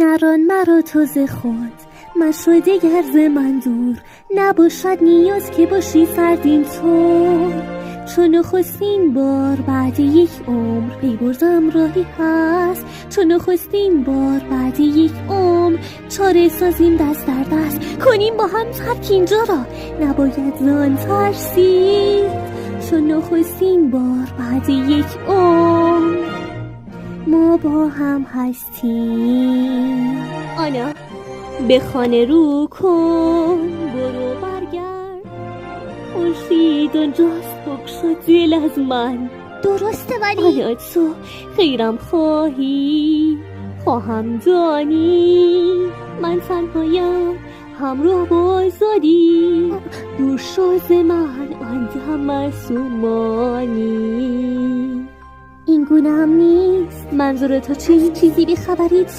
نران مرا تو ز خود مشو دگر ز من دور، نباشد نیاز که باشی سردین تو. چون نخستین بار بعد یک عمر پی بردم راهی هست، چون نخستین بار بعد یک عمر چاره سازیم دست در دست، کنیم با هم ترک اینجا را نباید زان ترسید. چون نخستین بار بعد یک عمر ما با هم هستیم. آنا به خانه رو کن، برو برگرد، خورشید اونجاست، بگشا دل از من. درسته ولی آیا تو خیرم خواهم دانی من تنهایم همراه با آزادی، دور شو ز من آن دم معصومانی. این گونه هم نیست. منظور تو چیزی بیخبری